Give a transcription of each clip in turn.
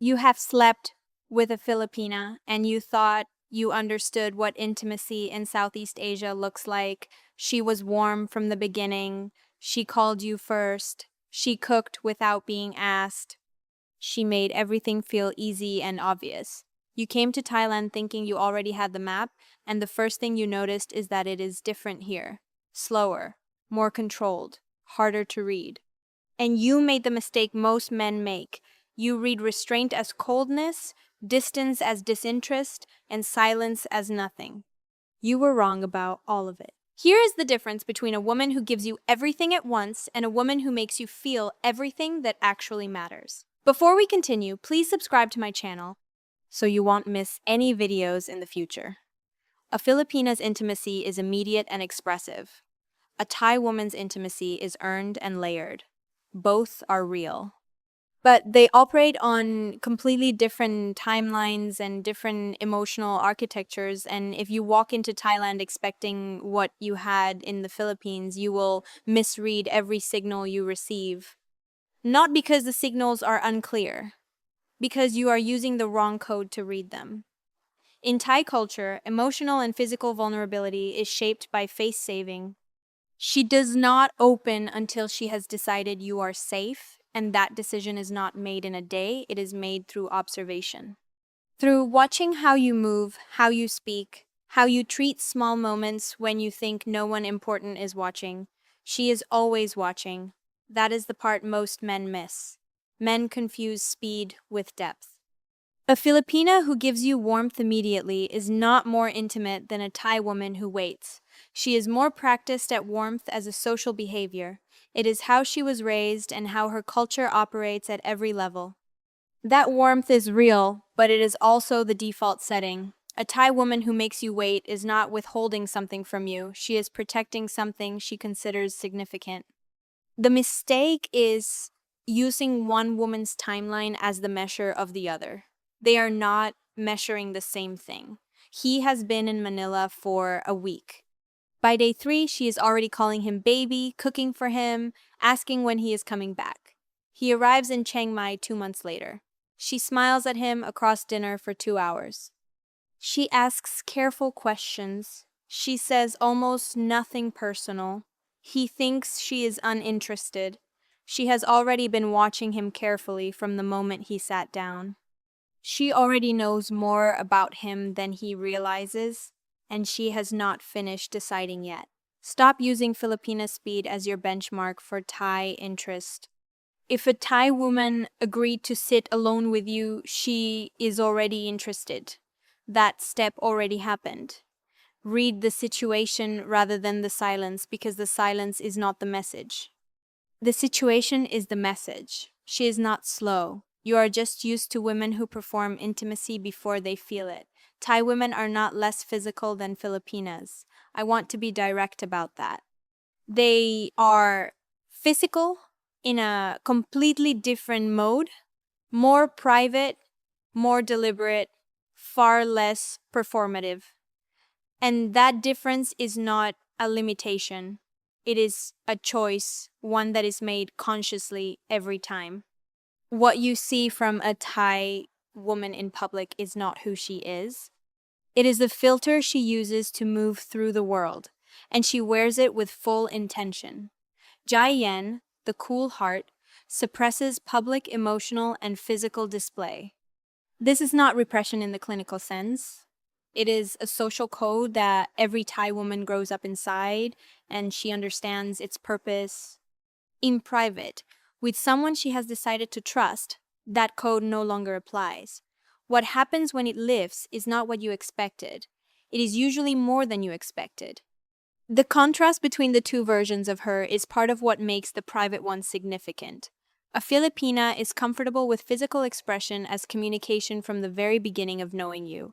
You have slept with a Filipina and you thought you understood what intimacy in Southeast Asia looks like. She was warm from the beginning. She called you first. She cooked without being asked. She made everything feel easy and obvious. You came to Thailand thinking you already had the map, and the first thing you noticed is that it is different here. Slower, more controlled, harder to read. And you made the mistake most men make. You read restraint as coldness, distance as disinterest, and silence as nothing. You were wrong about all of it. Here is the difference between a woman who gives you everything at once and a woman who makes you feel everything that actually matters. Before we continue, please subscribe to my channel so you won't miss any videos in the future. A Filipina's intimacy is immediate and expressive. A Thai woman's intimacy is earned and layered. Both are real. But they operate on completely different timelines and different emotional architectures. And if you walk into Thailand expecting what you had in the Philippines, you will misread every signal you receive. Not because the signals are unclear, because you are using the wrong code to read them. In Thai culture, emotional and physical vulnerability is shaped by face saving. She does not open until she has decided you are safe, and that decision is not made in a day, it is made through observation. Through watching how you move, how you speak, how you treat small moments when you think no one important is watching. She is always watching. That is the part most men miss. Men confuse speed with depth. A Filipina who gives you warmth immediately is not more intimate than a Thai woman who waits. She is more practiced at warmth as a social behavior. It is how she was raised and how her culture operates at every level. That warmth is real, but it is also the default setting. A Thai woman who makes you wait is not withholding something from you. She is protecting something she considers significant. The mistake is using one woman's timeline as the measure of the other. They are not measuring the same thing. He has been in Manila for a week. By day 3, she is already calling him baby, cooking for him, asking when he is coming back. He arrives in Chiang Mai 2 months later. She smiles at him across dinner for 2 hours. She asks careful questions. She says almost nothing personal. He thinks she is uninterested. She has already been watching him carefully from the moment he sat down. She already knows more about him than he realizes, and she has not finished deciding yet. Stop using Filipina speed as your benchmark for Thai interest. If a Thai woman agreed to sit alone with you, she is already interested. That step already happened. Read the situation rather than the silence, because the silence is not the message. The situation is the message. She is not slow. You are just used to women who perform intimacy before they feel it. Thai women are not less physical than Filipinas. I want to be direct about that. They are physical in a completely different mode, more private, more deliberate, far less performative. And that difference is not a limitation. It is a choice, one that is made consciously every time. What you see from a Thai woman in public is not who she is. It is the filter she uses to move through the world, and she wears it with full intention. Jai Yen, the cool heart, suppresses public emotional and physical display. This is not repression in the clinical sense. It is a social code that every Thai woman grows up inside, and she understands its purpose. In private, with someone she has decided to trust, that code no longer applies. What happens when it lifts is not what you expected. It is usually more than you expected. The contrast between the two versions of her is part of what makes the private one significant. A Filipina is comfortable with physical expression as communication from the very beginning of knowing you.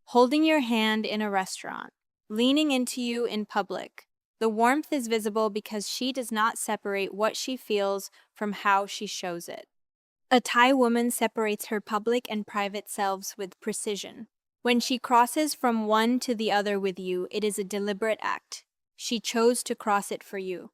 Holding your hand in a restaurant, leaning into you in public. The warmth is visible because she does not separate what she feels from how she shows it. A Thai woman separates her public and private selves with precision. When she crosses from one to the other with you, it is a deliberate act. She chose to cross it for you.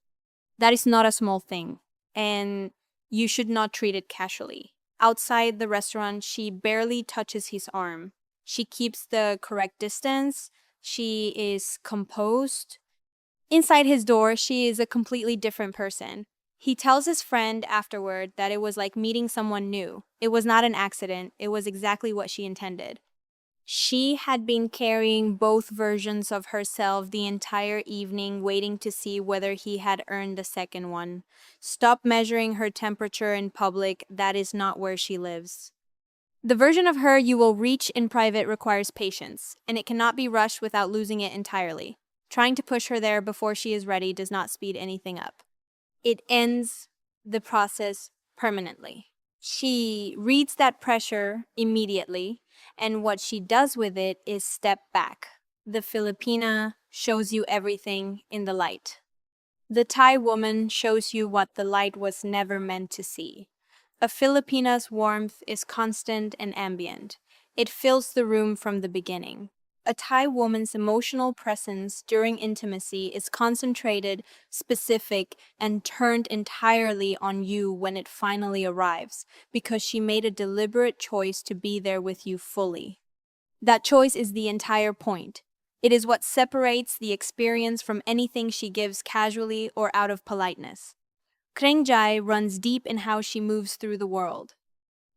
That is not a small thing, and you should not treat it casually. Outside the restaurant, she barely touches his arm. She keeps the correct distance. She is composed. Inside his door, she is a completely different person. He tells his friend afterward that it was like meeting someone new. It was not an accident, it was exactly what she intended. She had been carrying both versions of herself the entire evening, waiting to see whether he had earned the second one. Stop measuring her temperature in public, that is not where she lives. The version of her you will reach in private requires patience, and it cannot be rushed without losing it entirely. Trying to push her there before she is ready does not speed anything up. It ends the process permanently. She reads that pressure immediately, and what she does with it is step back. The Filipina shows you everything in the light. The Thai woman shows you what the light was never meant to see. A Filipina's warmth is constant and ambient. It fills the room from the beginning. A Thai woman's emotional presence during intimacy is concentrated, specific, and turned entirely on you when it finally arrives, because she made a deliberate choice to be there with you fully. That choice is the entire point. It is what separates the experience from anything she gives casually or out of politeness. Krengjai runs deep in how she moves through the world.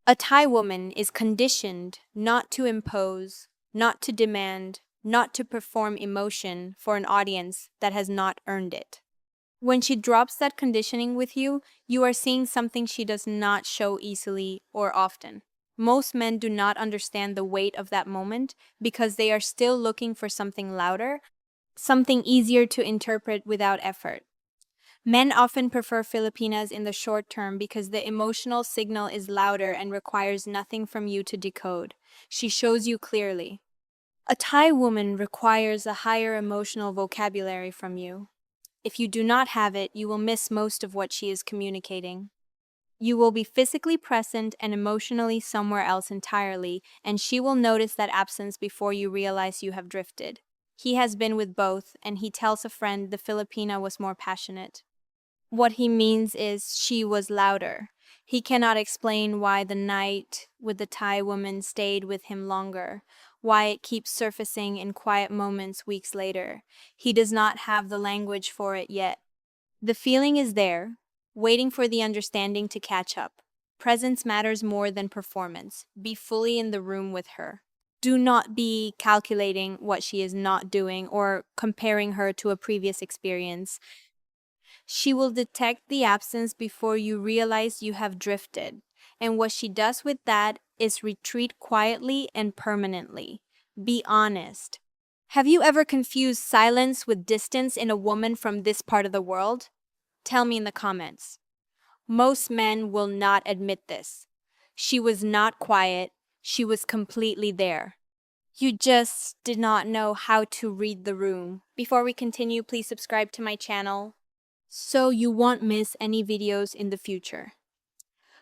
A Thai woman is conditioned not to impose, not to demand, not to perform emotion for an audience that has not earned it. When she drops that conditioning with you, you are seeing something she does not show easily or often. Most men do not understand the weight of that moment because they are still looking for something louder, something easier to interpret without effort. Men often prefer Filipinas in the short term because the emotional signal is louder and requires nothing from you to decode. She shows you clearly. A Thai woman requires a higher emotional vocabulary from you. If you do not have it, you will miss most of what she is communicating. You will be physically present and emotionally somewhere else entirely, and she will notice that absence before you realize you have drifted. He has been with both, and he tells a friend the Filipina was more passionate. What he means is she was louder. He cannot explain why the night with the Thai woman stayed with him longer, why it keeps surfacing in quiet moments weeks later. He does not have the language for it yet. The feeling is there, waiting for the understanding to catch up. Presence matters more than performance. Be fully in the room with her. Do not be calculating what she is not doing or comparing her to a previous experience. She will detect the absence before you realize you have drifted, and what she does with that is retreat quietly and permanently. Be honest. Have you ever confused silence with distance in a woman from this part of the world? Tell me in the comments. Most men will not admit this. She was not quiet, she was completely there. You just did not know how to read the room. Before we continue, please subscribe to my channel so you won't miss any videos in the future.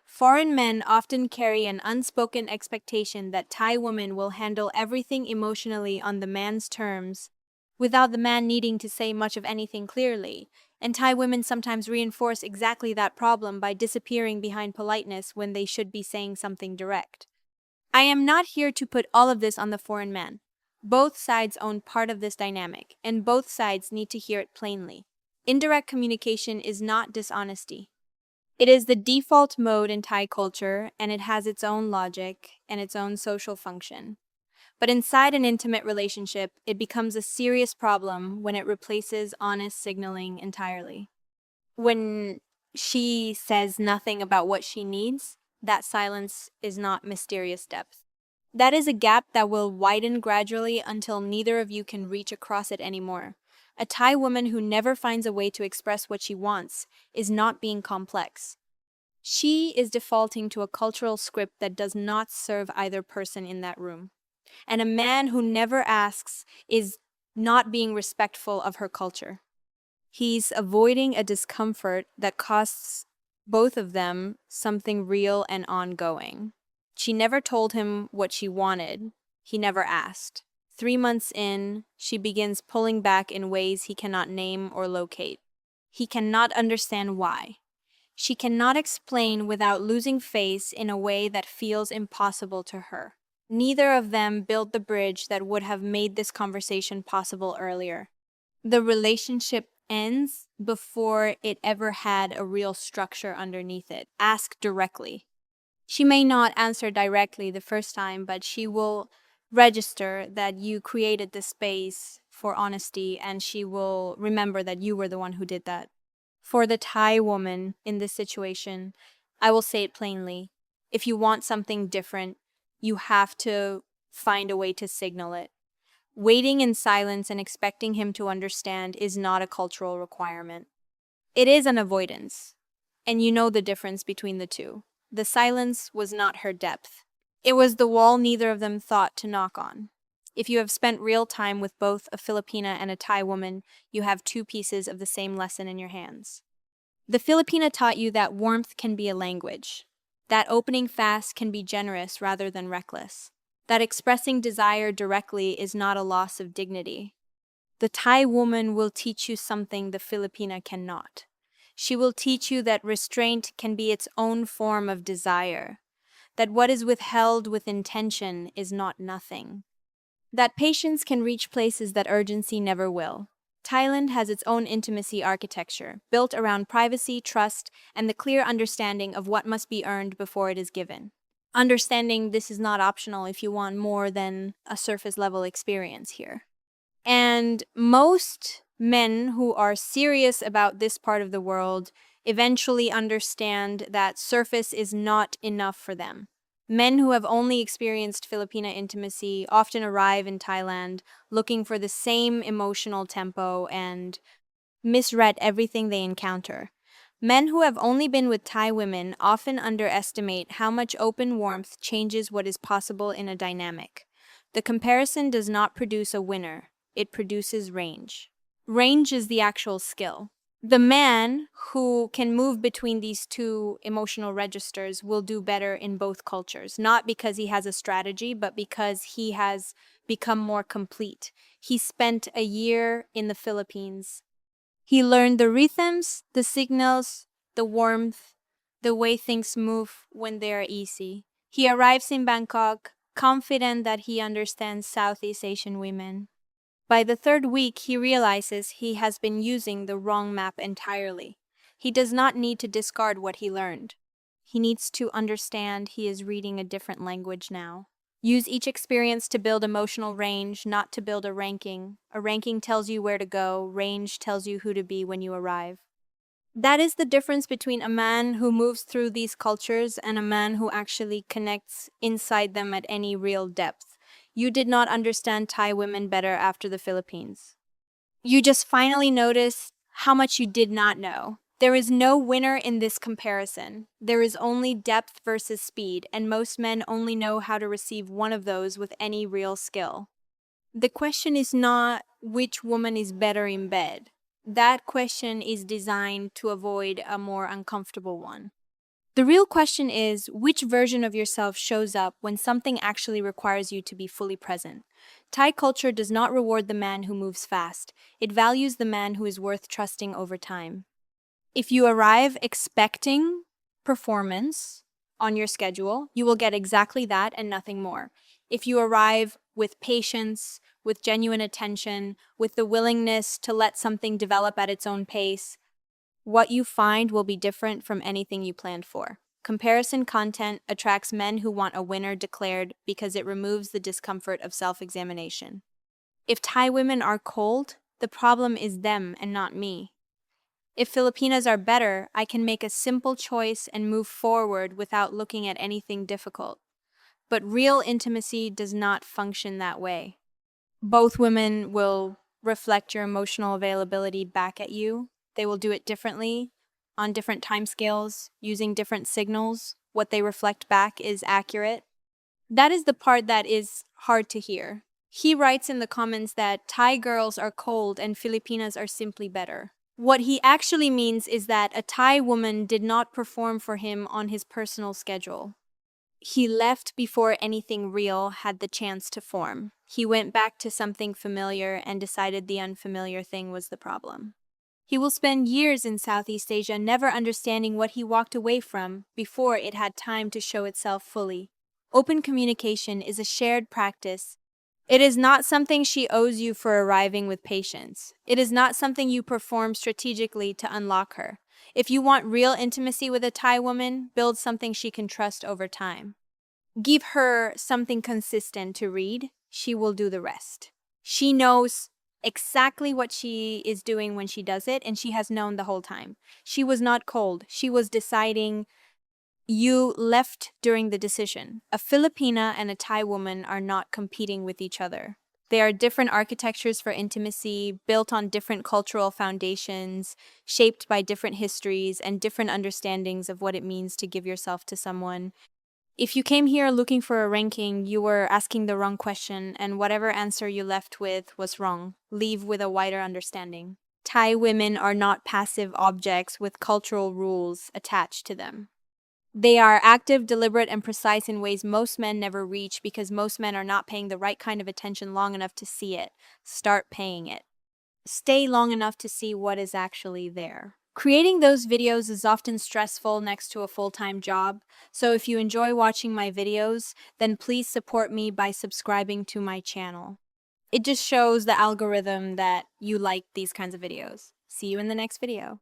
Foreign men often carry an unspoken expectation that Thai women will handle everything emotionally on the man's terms, without the man needing to say much of anything clearly, and Thai women sometimes reinforce exactly that problem by disappearing behind politeness when they should be saying something direct. I am not here to put all of this on the foreign man. Both sides own part of this dynamic, and both sides need to hear it plainly. Indirect communication is not dishonesty. It is the default mode in Thai culture, and it has its own logic and its own social function. But inside an intimate relationship, it becomes a serious problem when it replaces honest signaling entirely. When she says nothing about what she needs, that silence is not mysterious depth. That is a gap that will widen gradually until neither of you can reach across it anymore. A Thai woman who never finds a way to express what she wants is not being complex. She is defaulting to a cultural script that does not serve either person in that room. And a man who never asks is not being respectful of her culture. He's avoiding a discomfort that costs both of them something real and ongoing. She never told him what she wanted. He never asked. 3 months in, she begins pulling back in ways he cannot name or locate. He cannot understand why. She cannot explain without losing face in a way that feels impossible to her. Neither of them built the bridge that would have made this conversation possible earlier. The relationship ends before it ever had a real structure underneath it. Ask directly. She may not answer directly the first time, but she will register that you created the space for honesty, and she will remember that you were the one who did that. For the Thai woman in this situation, I will say it plainly. If you want something different, you have to find a way to signal it. Waiting in silence and expecting him to understand is not a cultural requirement. It is an avoidance. And you know the difference between the two. The silence was not her depth. It was the wall neither of them thought to knock on. If you have spent real time with both a Filipina and a Thai woman, you have two pieces of the same lesson in your hands. The Filipina taught you that warmth can be a language, that opening fast can be generous rather than reckless, that expressing desire directly is not a loss of dignity. The Thai woman will teach you something the Filipina cannot. She will teach you that restraint can be its own form of desire, that what is withheld with intention is not nothing, that patience can reach places that urgency never will. Thailand has its own intimacy architecture, built around privacy, trust, and the clear understanding of what must be earned before it is given. Understanding this is not optional if you want more than a surface level experience here. And most men who are serious about this part of the world eventually understand that surface is not enough for them. Men who have only experienced Filipina intimacy often arrive in Thailand looking for the same emotional tempo and misread everything they encounter. Men who have only been with Thai women often underestimate how much open warmth changes what is possible in a dynamic. The comparison does not produce a winner, it produces range. Range is the actual skill. The man who can move between these two emotional registers will do better in both cultures, not because he has a strategy, but because he has become more complete. He spent a year in the Philippines. He learned the rhythms, the signals, the warmth, the way things move when they are easy. He arrives in Bangkok confident that he understands Southeast Asian women. By the third week, he realizes he has been using the wrong map entirely. He does not need to discard what he learned. He needs to understand he is reading a different language now. Use each experience to build emotional range, not to build a ranking. A ranking tells you where to go, range tells you who to be when you arrive. That is the difference between a man who moves through these cultures and a man who actually connects inside them at any real depth. You did not understand Thai women better after the Philippines. You just finally noticed how much you did not know. There is no winner in this comparison. There is only depth versus speed, and most men only know how to receive one of those with any real skill. The question is not which woman is better in bed. That question is designed to avoid a more uncomfortable one. The real question is which version of yourself shows up when something actually requires you to be fully present. Thai culture does not reward the man who moves fast. It values the man who is worth trusting over time. If you arrive expecting performance on your schedule, you will get exactly that and nothing more. If you arrive with patience, with genuine attention, with the willingness to let something develop at its own pace, what you find will be different from anything you planned for. Comparison content attracts men who want a winner declared because it removes the discomfort of self-examination. If Thai women are cold, the problem is them and not me. If Filipinas are better, I can make a simple choice and move forward without looking at anything difficult. But real intimacy does not function that way. Both women will reflect your emotional availability back at you. They will do it differently, on different timescales, using different signals. What they reflect back is accurate. That is the part that is hard to hear. He writes in the comments that Thai girls are cold and Filipinas are simply better. What he actually means is that a Thai woman did not perform for him on his personal schedule. He left before anything real had the chance to form. He went back to something familiar and decided the unfamiliar thing was the problem. He will spend years in Southeast Asia never understanding what he walked away from before it had time to show itself fully. Open communication is a shared practice. It is not something she owes you for arriving with patience. It is not something you perform strategically to unlock her. If you want real intimacy with a Thai woman, build something she can trust over time. Give her something consistent to read, she will do the rest. She knows exactly what she is doing when she does it, and she has known the whole time. She was not cold, she was deciding. You left during the decision. A Filipina and a Thai woman are not competing with each other. They are different architectures for intimacy, built on different cultural foundations, shaped by different histories and different understandings of what it means to give yourself to someone. If you came here looking for a ranking, you were asking the wrong question, and whatever answer you left with was wrong. Leave with a wider understanding. Thai women are not passive objects with cultural rules attached to them. They are active, deliberate, and precise in ways most men never reach because most men are not paying the right kind of attention long enough to see it. Start paying it. Stay long enough to see what is actually there. Creating those videos is often stressful next to a full-time job, so if you enjoy watching my videos, then please support me by subscribing to my channel. It just shows the algorithm that you like these kinds of videos. See you in the next video.